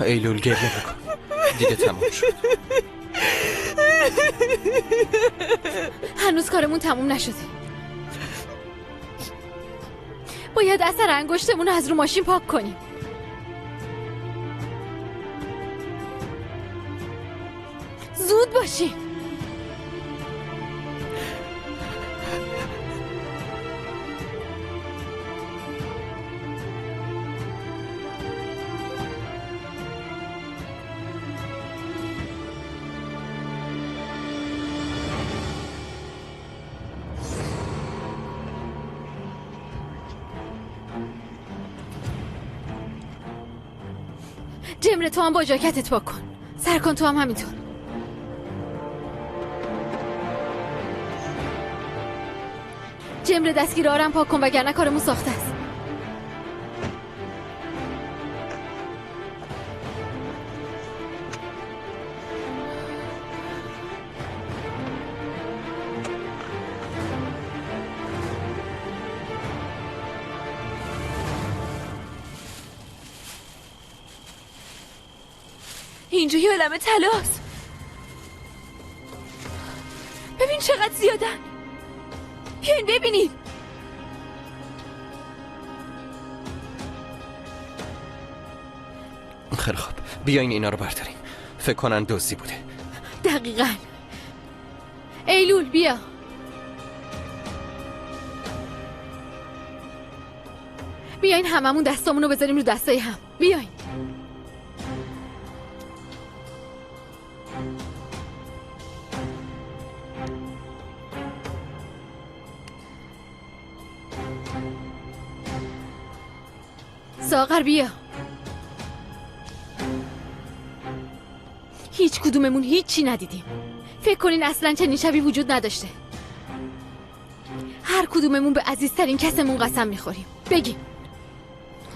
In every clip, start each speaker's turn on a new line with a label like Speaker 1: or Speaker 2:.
Speaker 1: ایلول گریه نکن، دیگه تموم شد.
Speaker 2: هنوز کارمون تموم نشده. باید اثر انگشتمون رو از رو ماشین پاک کنیم. زود باشیم. جمره تو هم با جاکتت پاک کن. سرکن تو هم همینطور. جمره دستگیر آرم پاک کن وگرنه کارمون ساخته است. اینجا یه عالمه طلاست. ببین چقدر زیادن. بیاین ببینید.
Speaker 1: خیلی خوب، بیاین اینا رو برداریم. فکر کنن دزدی بوده.
Speaker 2: دقیقاً. ایلول بیا. بیاین هممون دستامونو بذاریم رو دستای هم. بیاین. ساغر بیا. هیچ کدوممون هیچی ندیدیم. فکر کنین اصلا چنین شبی وجود نداشته. هر کدوممون به عزیزترین کسمون قسم میخوریم. بگیم.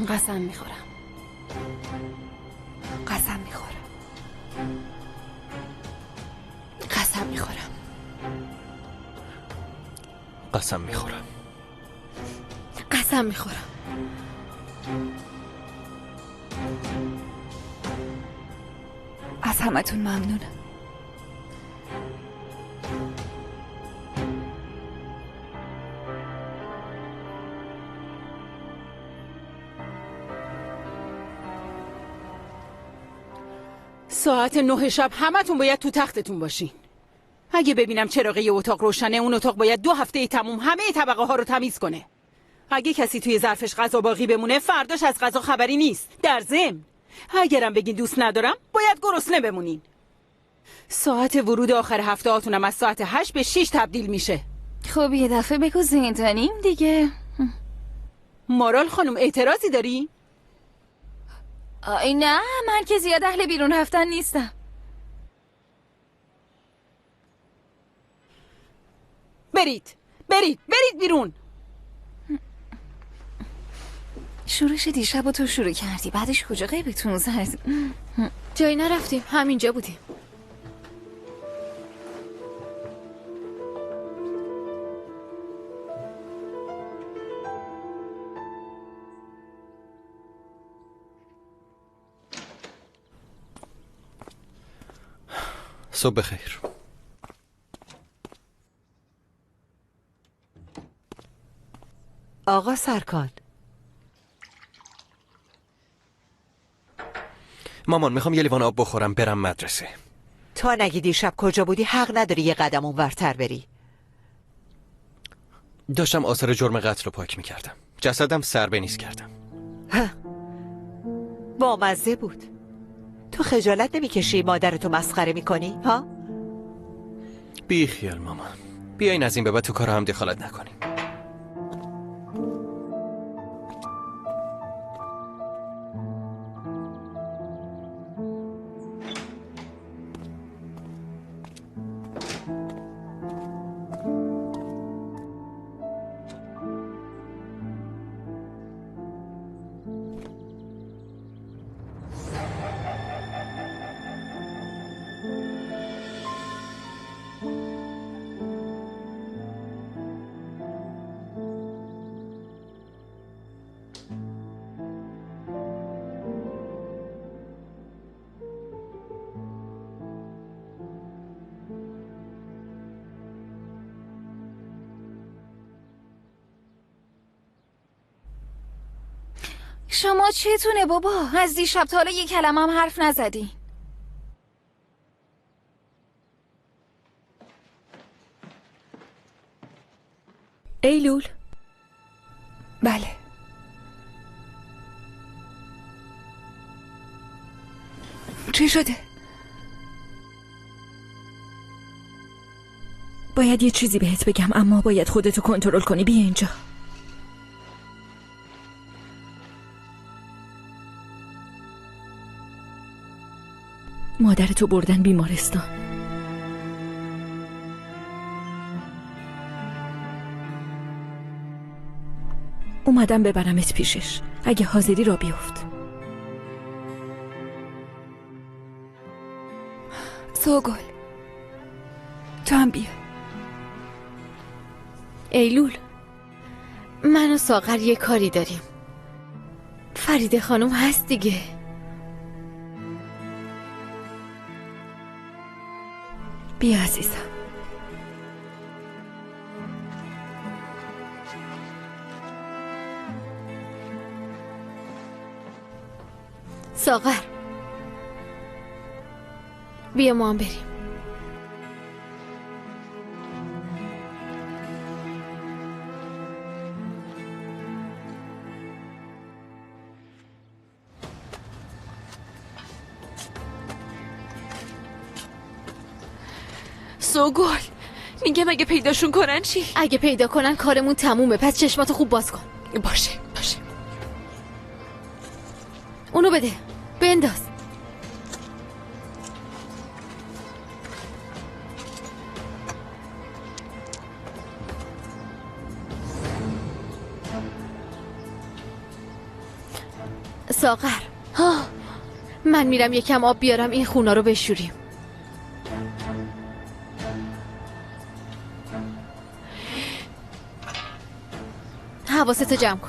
Speaker 3: قسم میخورم. قسم میخورم.
Speaker 2: قسم میخورم.
Speaker 1: قسم میخورم.
Speaker 2: قسم میخورم.
Speaker 3: از همتون ممنونم.
Speaker 4: ساعت 9 شب همتون باید تو تختتون باشین. اگه ببینم چراغ یه اتاق روشنه، اون اتاق باید 2 هفته تموم همه طبقه ها رو تمیز کنه. اگه کسی توی ظرفش غذا باقی بمونه، فرداش از غذا خبری نیست. در ضمن اگرم بگین دوست ندارم، باید گرسنه بمونین. ساعت ورود آخر هفته هاتونم از ساعت 8 به 6 تبدیل میشه.
Speaker 3: خب یه دفعه بگو زندانیم دیگه.
Speaker 4: مارال خانم اعتراضی داری؟
Speaker 3: آی نه، من که زیاد اهل بیرون رفتن نیستم.
Speaker 4: برید بیرون.
Speaker 3: شورش دیشب رو تو شروع کردی، بعدش کجا غیبتون زد؟
Speaker 2: جایی نرفتیم، همینجا بودیم.
Speaker 1: صبح بخیر.
Speaker 5: آقا سرکان.
Speaker 1: مامان میخوام یه لیوان آب بخورم برم مدرسه.
Speaker 5: تا نگی دیشب کجا بودی حق نداری یه قدم اونورتر بری.
Speaker 1: داشتم آثار جرم قتل رو پاک میکردم. جسدم سر به نیز کردم.
Speaker 5: بامزه بود. تو خجالت نمیکشی مادرتو مسخره میکنی ها؟
Speaker 1: بی خیال مامان، بیاین از این به بعد تو کار هم دخالت نکنیم.
Speaker 3: شما چتونه بابا؟ از دیشب تا حالا 1 کلمه هم حرف نزدی.
Speaker 6: ایلول.
Speaker 3: بله. چی شده؟
Speaker 6: باید یه چیزی بهت بگم، اما باید خودتو کنترل کنی. بیا اینجا. مادرتو بردن بیمارستان. اومدم ببرمت پیشش. اگه حاضری را بیفت.
Speaker 3: سوگل تو هم بیا.
Speaker 2: ایلول، من و ساغر یه کاری داریم. فریده خانم هست دیگه.
Speaker 6: بیا عزیزم.
Speaker 2: ساغر بیا ما هم بریم.
Speaker 6: سوگل، میگم اگه پیداشون کنن چی؟
Speaker 2: اگه پیدا کنن کارمون تمومه. پس چشماتو خوب باز کن.
Speaker 6: باشه.
Speaker 2: اونو بده، بنداز. ساغر، من میرم یکم آب بیارم این خونا رو بشوریم. حواستو جمع کن.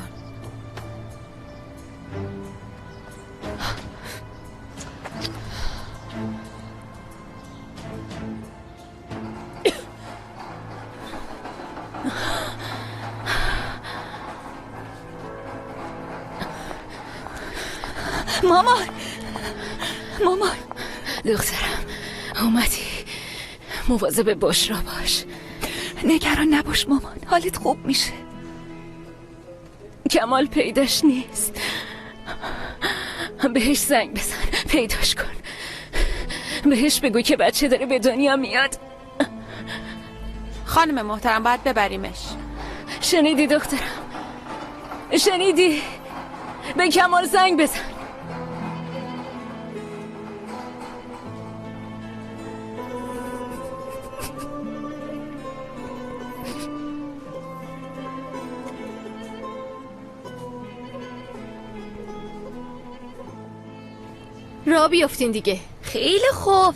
Speaker 6: مامان دخترم اومدی. مواظب باش را باش.
Speaker 3: نگران نباش مامان، حالت خوب میشه.
Speaker 6: کمال پیداش نیست. بهش زنگ بزن پیداش کن. بهش بگو که بچه داره به دنیا میاد.
Speaker 4: خانم محترم باید ببریمش.
Speaker 6: شنیدی دخترم؟ شنیدی؟ به کمال زنگ بزن.
Speaker 2: را بیافتین دیگه.
Speaker 3: خیلی خوب.